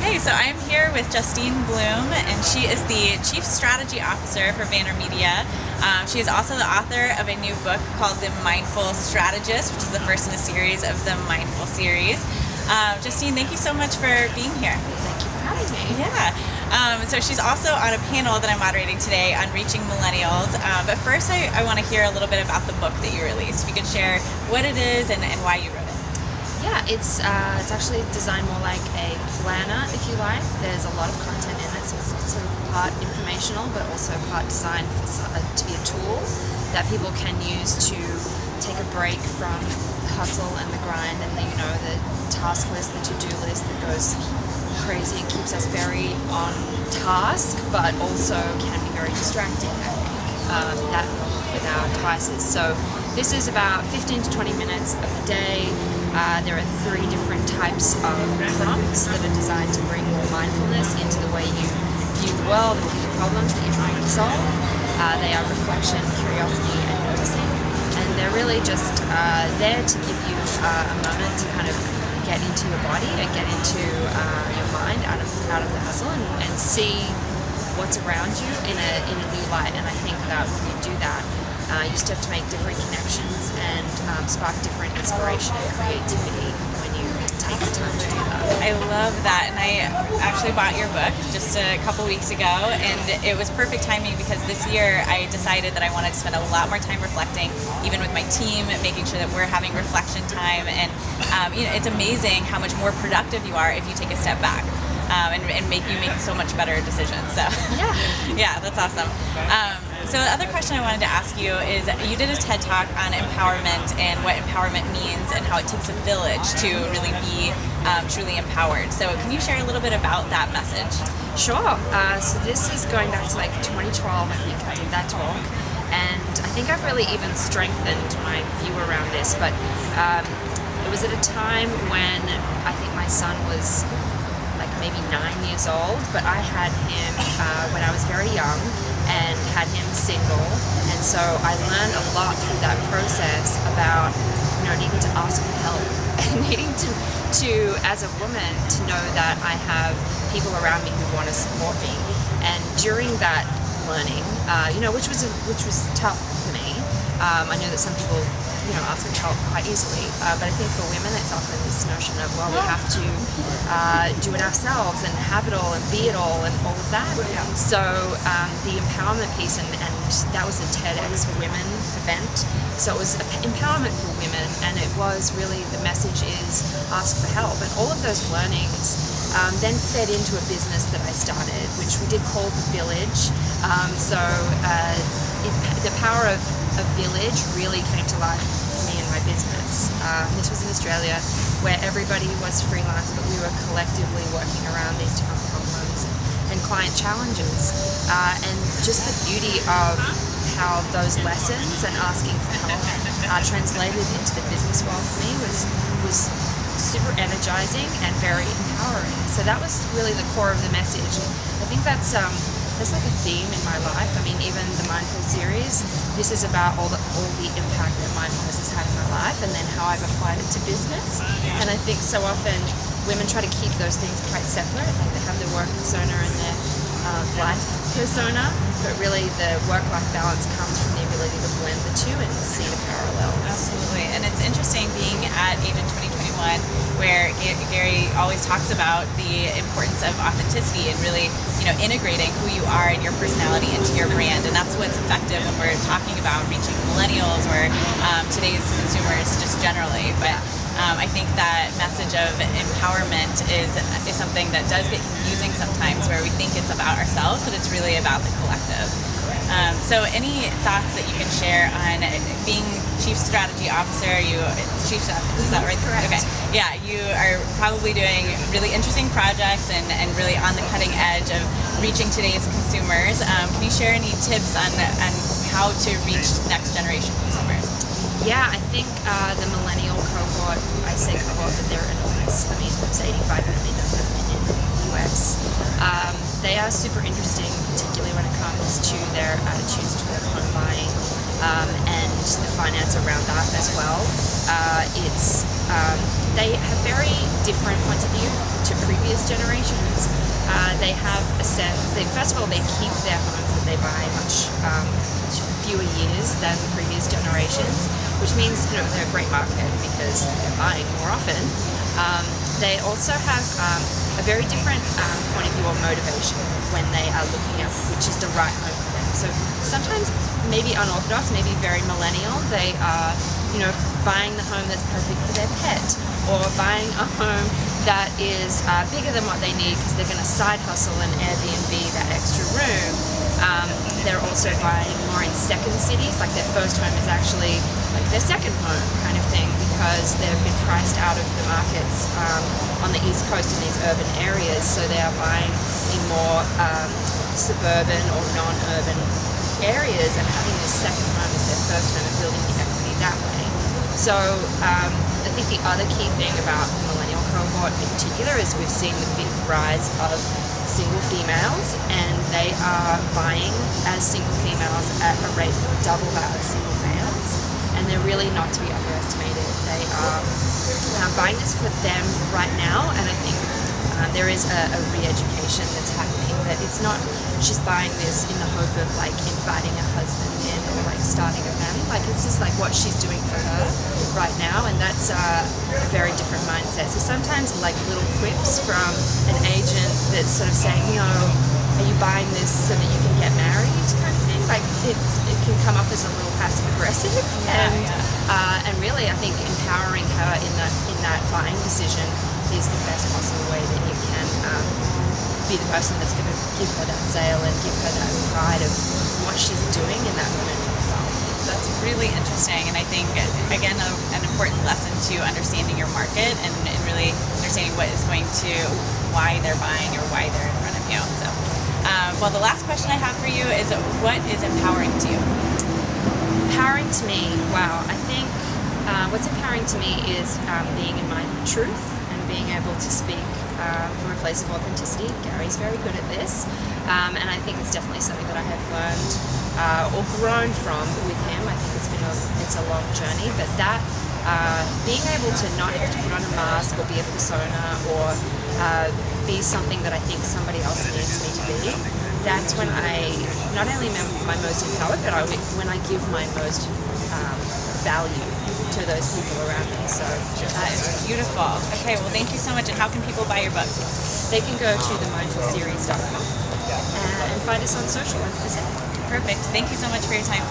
Hey, so I'm here with Justine Bloome, and she is the Chief Strategy Officer for VaynerMedia. She is also the author of a new book called The Mindful Strategist, which is the first in a series of the Mindful series. Justine, thank you so much for being here. Thank you for having me. Yeah. So she's also on a panel that I'm moderating today on reaching millennials. But first, I want to hear a little bit about the book that you released. If you could share what it is and why you wrote it. Yeah, it's actually designed more like a planner, if you like. There's a lot of content in it, so it's sort of part informational, but also part designed to be a tool that people can use to take a break from the hustle and the grind and the task list, the to-do list that goes crazy. It keeps us very on task, but also can be very distracting, I think, that with our devices. So this is about 15 to 20 minutes of the day. There are 3 different types of prompts that are designed to bring more mindfulness into the way you view the world and view the problems that you're trying to solve. They are reflection, curiosity, and noticing. And they're really just there to give you a moment to kind of get into your body and get into your mind out of the hustle and see what's around you in a new light. And I think that when you do that, you start to make different connections and spark different inspiration and creativity when you take the time to do that. I love that, and I actually bought your book just a couple weeks ago, and it was perfect timing because this year I decided that I wanted to spend a lot more time reflecting, even with my team, making sure that we're having reflection time, and it's amazing how much more productive you are if you take a step back. And make so much better decisions. So yeah, that's awesome. So the other question I wanted to ask you is, you did a TED Talk on empowerment and what empowerment means and how it takes a village to really be truly empowered. So can you share a little bit about that message? Sure. So this is going back to like 2012, I think I did that talk. And I think I've really even strengthened my view around this. But it was at a time when I think my son was like maybe 9 years old, but I had him when I was very young and had him single, and so I learned a lot through that process about needing to ask for help and needing to as a woman to know that I have people around me who want to support me. And during that learning, which was tough for me, I know that some people ask for help quite easily, but I think for women it's often this notion of, well, we have to do it ourselves and have it all and be it all and all of that. So the empowerment piece, and that was a TEDx for Women event, so it was empowerment for women, and it was really, the message is ask for help. And all of those learnings then fed into a business that I started, which we did call The Village. The power of a village really came to life for me in my business. This was in Australia, where everybody was freelance, but we were collectively working around these different problems and client challenges. And just the beauty of how those lessons and asking for help translated into the business world for me was super energizing and very empowering. So that was really the core of the message. And I think that's like a theme in my life. I mean, even the Mindful series, this is about all the impact that mindfulness has had in my life, and then how I've applied it to business. And I think so often women try to keep those things quite separate. Like they have their work persona and their life persona, but really the work-life balance comes from the ability to blend the two and see the parallels. Absolutely. And it's interesting being at Agent 2021, where Gary always talks about the importance of authenticity and really integrating who you are and your personality into your brand. And that's what's effective when we're talking about reaching millennials or today's consumers just generally. But I think that message of empowerment is something that does get confusing sometimes, where we think it's about ourselves, but it's really about the collective. So any thoughts that you can share on being Chief Strategy Officer? Is that right? Correct. Okay. Yeah, you are probably doing really interesting projects and really on the cutting edge of reaching today's consumers. Can you share any tips on how to reach next generation consumers? Yeah, I think the millennial cohort, I say cohort, but they're enormous. I mean, it's 85 million of them in the US. They are super interesting, particularly when it comes to their attitudes towards home buying and the finance around that as well. It's they have very different points of view to previous generations. They have a sense, first of all, they keep their homes that they buy much fewer years than previous generations, which means they're a great market because they're buying more often. They also have a very different point of view or motivation when they are looking at which is the right home for them. So sometimes maybe unorthodox, maybe very millennial, they are buying the home that's perfect for their pet, or buying a home that is bigger than what they need because they're going to side hustle and Airbnb that extra room. They're also buying more in second cities, like their first home is actually like their second home kind of thing, because they've been priced out of the markets on the East Coast in these urban areas, so they are buying in more suburban or non-urban areas and having this second home as their first home and building the equity that way. So I think the other key thing about the millennial cohort in particular is we've seen the big rise of single females, and they are buying as single females at a rate double that of single males, and they're really not to be underestimated. They are buying this for them right now, and I think there is a re-education that's happening, that it's not she's buying this in the hope of like inviting a husband in or like starting a family. Like it's just like what she's doing for her right now, and that's a very different mindset. So sometimes like little quips from an agent that's sort of saying, are you buying this so that you can get married kind of thing? Like it can come off as a little passive aggressive, and really I think empowering her in that buying decision is the best possible way that you can be the person that's going to give her that sale and give her that pride of what she's doing in that moment for herself. That's really interesting, and I think, again, an important lesson to understanding your market and really understanding why they're buying or why they're in front of you. So, well, the last question I have for you is, what is empowering to you? Empowering to me, wow, I think what's empowering to me is being in my truth and being able to speak from a place of authenticity. Gary's very good at this, and I think it's definitely something that I have learned or grown from with him. I think it's a long journey, but that being able to not have to put on a mask or be a persona or be something that I think somebody else needs me to be, that's when I not only am my most empowered, but when I give my most value to those people around me. So that is beautiful. Okay, well, thank you so much. And how can people buy your book? They can go to themindfulseries.com and find us on social, like I said. Perfect. Thank you so much for your time.